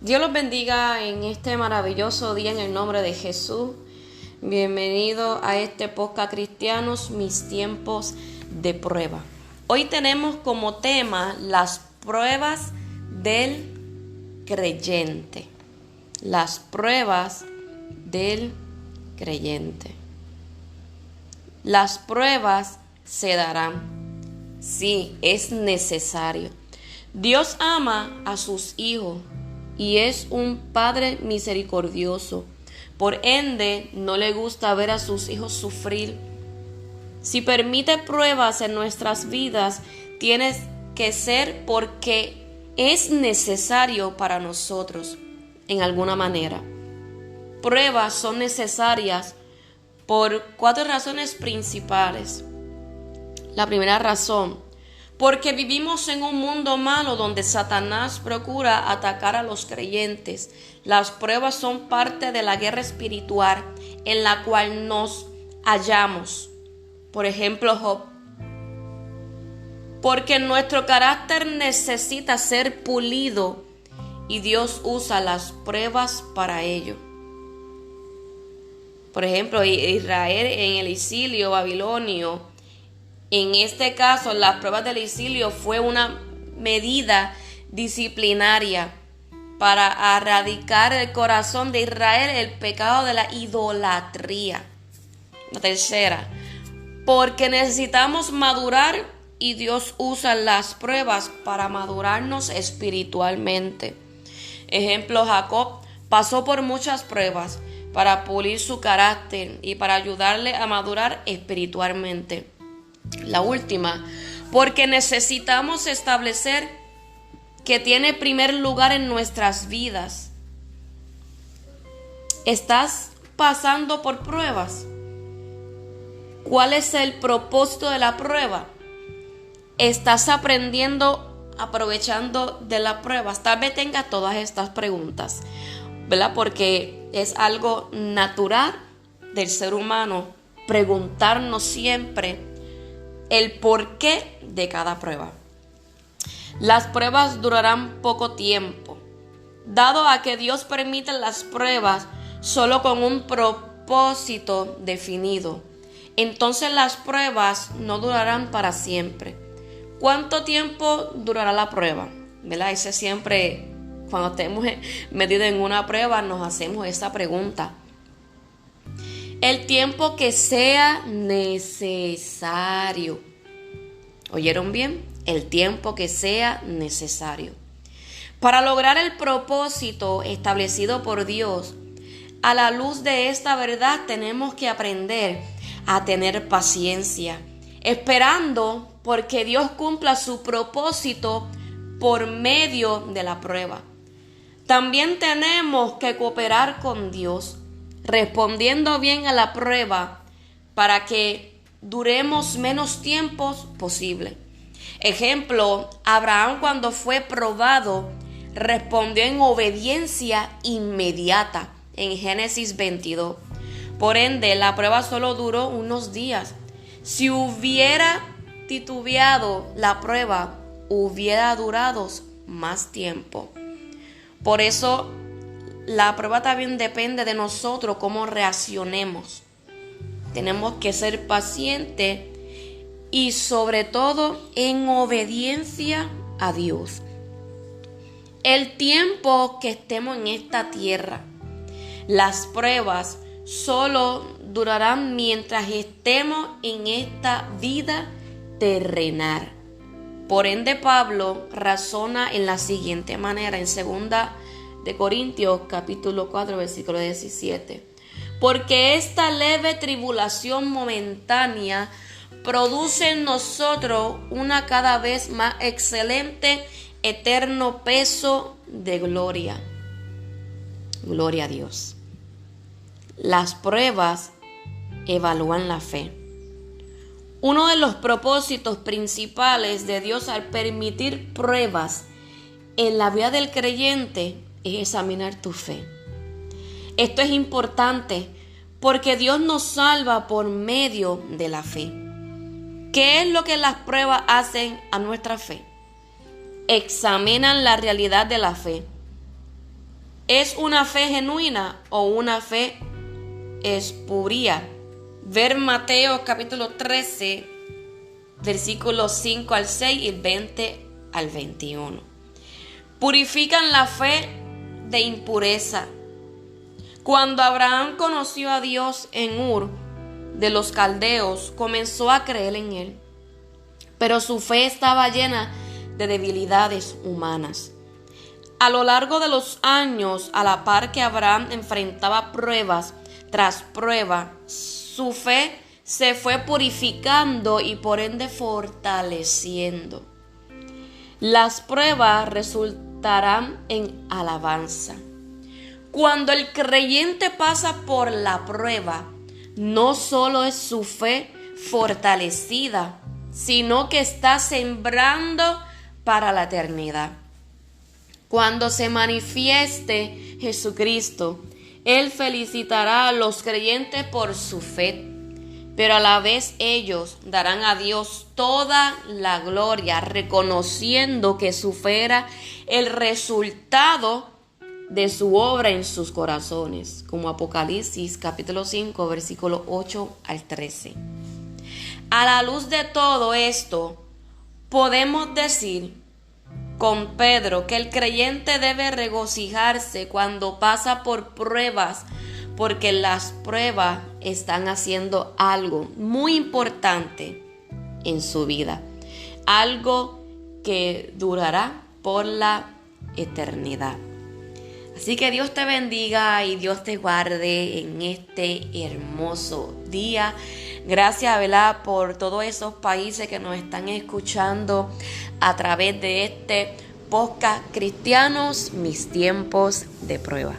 Dios los bendiga en este maravilloso día en el nombre de Jesús. Bienvenido a este podcast Cristianos, mis tiempos de prueba. Hoy tenemos como tema las pruebas del creyente. Las pruebas del creyente. Las pruebas se darán. Sí, es necesario. Dios ama a sus hijos y es un Padre misericordioso. Por ende, no le gusta ver a sus hijos sufrir. Si permite pruebas en nuestras vidas, tiene que ser porque es necesario para nosotros, en alguna manera. Pruebas son necesarias por 4 razones principales. La primera razón, porque vivimos en un mundo malo donde Satanás procura atacar a los creyentes. Las pruebas son parte de la guerra espiritual en la cual nos hallamos. Por ejemplo, Job. Porque nuestro carácter necesita ser pulido y Dios usa las pruebas para ello. Por ejemplo, Israel en el exilio babilonio. En este caso, las pruebas del exilio fue una medida disciplinaria para erradicar del corazón de Israel el pecado de la idolatría. La tercera, porque necesitamos madurar y Dios usa las pruebas para madurarnos espiritualmente. Ejemplo, Jacob pasó por muchas pruebas para pulir su carácter y para ayudarle a madurar espiritualmente. La última, porque necesitamos establecer que tiene primer lugar en nuestras vidas. ¿Estás pasando por pruebas? ¿Cuál es el propósito de la prueba? ¿Estás aprendiendo, aprovechando de las pruebas? Tal vez tengas todas estas preguntas, ¿verdad? Porque es algo natural del ser humano preguntarnos siempre el porqué de cada prueba. Las pruebas durarán poco tiempo, dado a que Dios permite las pruebas solo con un propósito definido. Entonces las pruebas no durarán para siempre. ¿Cuánto tiempo durará la prueba? ¿Verdad? Ese siempre, cuando estemos metidos en una prueba, nos hacemos esa pregunta. El tiempo que sea necesario. ¿Oyeron bien? El tiempo que sea necesario. Para lograr el propósito establecido por Dios, a la luz de esta verdad tenemos que aprender a tener paciencia, esperando porque Dios cumpla su propósito por medio de la prueba. También tenemos que cooperar con Dios, respondiendo bien a la prueba para que duremos menos tiempos posible. Ejemplo, Abraham cuando fue probado respondió en obediencia inmediata en Génesis 22. Por ende, la prueba solo duró unos días. Si hubiera titubeado, la prueba hubiera durado más tiempo. Por eso, la prueba también depende de nosotros, cómo reaccionemos. Tenemos que ser pacientes y sobre todo en obediencia a Dios. El tiempo que estemos en esta tierra, las pruebas solo durarán mientras estemos en esta vida terrenal. Por ende, Pablo razona en la siguiente manera en 2 de Corintios capítulo 4 versículo 17. Porque esta leve tribulación momentánea produce en nosotros una cada vez más excelente, eterno peso de gloria. Gloria a Dios. Las pruebas evalúan la fe. Uno de los propósitos principales de Dios al permitir pruebas en la vida del creyente es examinar tu fe. Esto es importante porque Dios nos salva por medio de la fe. ¿Qué es lo que las pruebas hacen a nuestra fe? Examinan la realidad de la fe. ¿Es una fe genuina o una fe espuria? Ver Mateo capítulo 13, versículos 5 al 6 y 20 al 21. Purifican la fe de impureza. Cuando Abraham conoció a Dios en Ur de los Caldeos, comenzó a creer en él, pero su fe estaba llena de debilidades humanas. A lo largo de los años, a la par que Abraham enfrentaba pruebas tras prueba, su fe se fue purificando y por ende fortaleciendo. Las pruebas resultarán en alabanza. Cuando el creyente pasa por la prueba, no solo es su fe fortalecida, sino que está sembrando para la eternidad. Cuando se manifieste Jesucristo, Él felicitará a los creyentes por su fe, pero a la vez ellos darán a Dios toda la gloria, reconociendo que su fe era el resultado de su obra en sus corazones, como Apocalipsis capítulo 5, versículo 8 al 13. A la luz de todo esto, podemos decir con Pedro que el creyente debe regocijarse cuando pasa por pruebas, porque las pruebas están haciendo algo muy importante en su vida, algo que durará por la eternidad. Así que Dios te bendiga y Dios te guarde en este hermoso día. Gracias, ¿verdad?, por todos esos países que nos están escuchando a través de este podcast Cristianos, mis tiempos de prueba.